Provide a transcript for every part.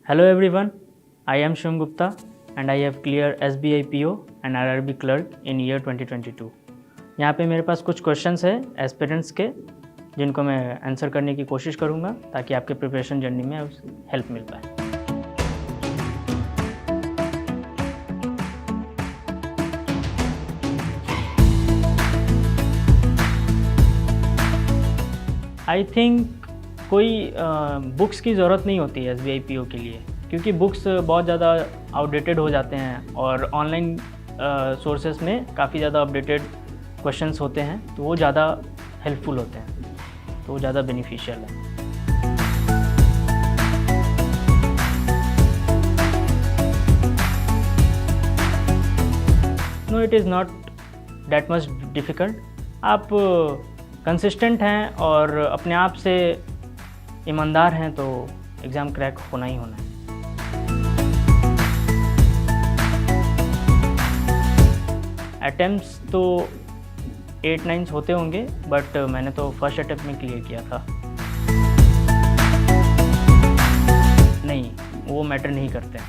Hello everyone, I am Shivam Gupta and I have cleared SBI PO and RRB clerk in year 2022. यहाँ पे मेरे पास कुछ questions है aspirants के जिनको मैं आंसर करने की कोशिश करूँगा ताकि आपके प्रिपरेशन जर्नी में हेल्प मिल पाए। आई थिंक कोई बुक्स की ज़रूरत नहीं होती है SBI PO के लिए, क्योंकि बुक्स बहुत ज़्यादा आउटडेटेड हो जाते हैं और ऑनलाइन सोर्सेस में काफ़ी ज़्यादा अपडेटेड क्वेश्चंस होते हैं, तो वो ज़्यादा हेल्पफुल होते हैं, तो वो ज़्यादा बेनिफिशियल है। No, it is not that much difficult. आप कंसिस्टेंट हैं और अपने आप से ईमानदार हैं तो एग्ज़ाम क्रैक होना ही होना है। अटेम्प्ट्स तो 8-9 होते होंगे, बट मैंने तो फर्स्ट अटेम्प्ट में क्लियर किया था। नहीं, वो मैटर नहीं करते हैं।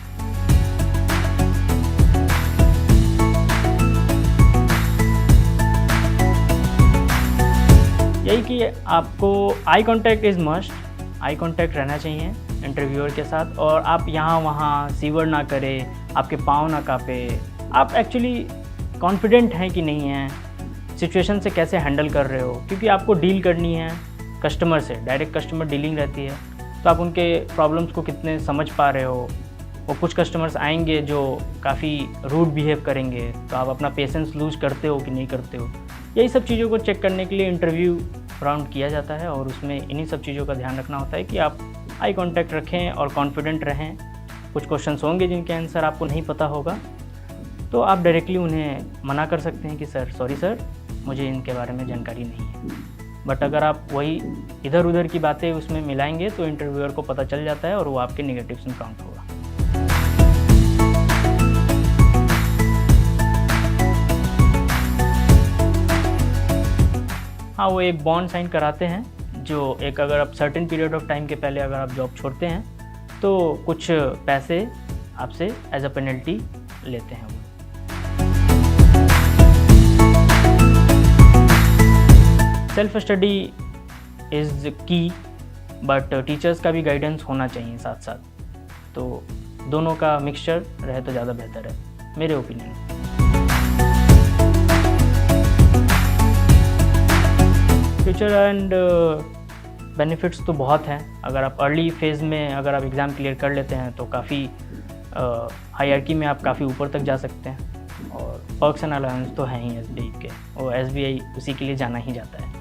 यही कि आपको eye contact is must, eye contact रहना चाहिए इंटरव्यूअर के साथ, और आप यहाँ वहाँ सीवर ना करें, आपके पाँव ना काँपे, आप एक्चुअली कॉन्फिडेंट हैं कि नहीं हैं, सिचुएशन से कैसे हैंडल कर रहे हो, क्योंकि आपको डील करनी है कस्टमर से, डायरेक्ट कस्टमर डीलिंग रहती है, तो आप उनके प्रॉब्लम्स को कितने समझ पा रहे हो। वो कुछ कस्टमर्स आएंगे जो काफ़ी रूड बिहेव करेंगे, तो आप अपना पेशेंस लूज करते हो कि नहीं करते हो। यही सब चीज़ों को चेक करने के लिए इंटरव्यू राउंड किया जाता है, और उसमें इन्हीं सब चीज़ों का ध्यान रखना होता है कि आप आई कांटेक्ट रखें और कॉन्फिडेंट रहें। कुछ क्वेश्चंस होंगे जिनके आंसर आपको नहीं पता होगा, तो आप डायरेक्टली उन्हें मना कर सकते हैं कि सर सॉरी सर, मुझे इनके बारे में जानकारी नहीं है। बट अगर आप वही इधर उधर की बातें उसमें मिलाएंगे तो इंटरव्यूअर को पता चल जाता है और वो आपके नेगेटिव्स में काउंट होगा। हाँ, वो एक बॉन्ड साइन कराते हैं, जो एक अगर आप सर्टेन पीरियड ऑफ टाइम के पहले अगर आप जॉब छोड़ते हैं तो कुछ पैसे आपसे एज अ पेनल्टी लेते हैं वो। सेल्फ स्टडी इज़ की, बट टीचर्स का भी गाइडेंस होना चाहिए साथ साथ, तो दोनों का मिक्सचर रहे तो ज़्यादा बेहतर है मेरे ओपिनियन में। फ्यूचर एंड बेनिफिट्स तो बहुत हैं। अगर आप अर्ली फेज़ में अगर आप एग्ज़ाम क्लियर कर लेते हैं तो काफ़ी हायरार्की में आप काफ़ी ऊपर तक जा सकते हैं, और पर्क्स एंड अलाउंस तो हैं ही SBI के, और SBI उसी के लिए जाना ही जाता है।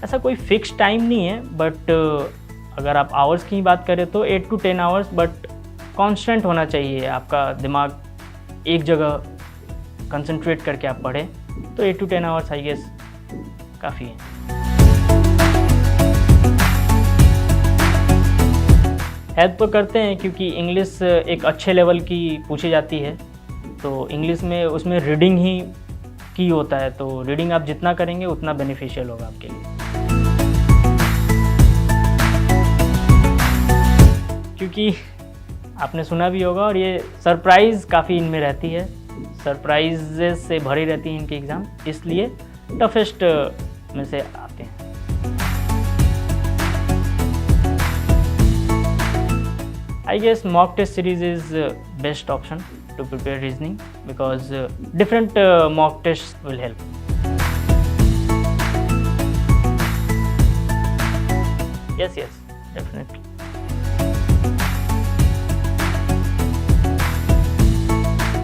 ऐसा कोई फिक्स टाइम नहीं है, बट अगर आप आवर्स की बात करें तो 8 to 10 आवर्स, बट कांस्टेंट होना चाहिए आपका दिमाग, एक जगह कंसंट्रेट करके आप पढ़ें, तो 8 to 10 आवर्स आई गेस काफ़ी है। हेल्प तो करते हैं क्योंकि इंग्लिश एक अच्छे लेवल की पूछी जाती है, तो इंग्लिश में उसमें रीडिंग ही की होता है, तो रीडिंग आप जितना करेंगे उतना बेनिफिशियल होगा आपके लिए। क्योंकि आपने सुना भी होगा, और ये सरप्राइज़ काफ़ी इनमें रहती है, सरप्राइजेस से भरी रहती है इनके एग्ज़ाम, इसलिए टफेस्ट में से आते हैं। I guess mock test series is best option to prepare reasoning, because different mock tests will help. Yes, definitely.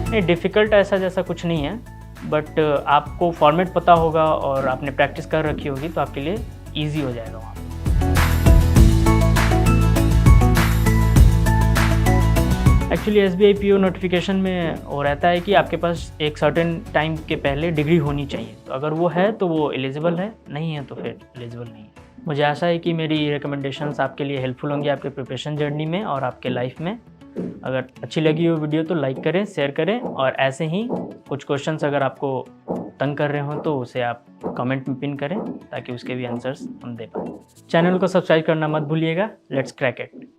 नहीं, डिफ़िकल्ट ऐसा जैसा कुछ नहीं है, बट आपको फॉर्मेट पता होगा और आपने प्रैक्टिस कर रखी होगी तो आपके लिए ईजी हो जाएगा वहाँ। एक्चुअली SBI PO नोटिफिकेशन में वो रहता है कि आपके पास एक सर्टेन टाइम के पहले डिग्री होनी चाहिए, तो अगर वो है तो वो एलिजिबल है, नहीं है तो फिर एलिजिबल नहीं है। मुझे आशा है कि मेरी रिकमेंडेशंस आपके लिए हेल्पफुल होंगी आपके प्रिपरेशन जर्नी में और आपके लाइफ में। अगर अच्छी लगी हो वीडियो तो लाइक करें, शेयर करें, और ऐसे ही कुछ क्वेश्चंस अगर आपको तंग कर रहे हो तो उसे आप कमेंट में पिन करें ताकि उसके भी आंसर्स हम दे पाएँ। चैनल को सब्सक्राइब करना मत भूलिएगा। Let's crack it.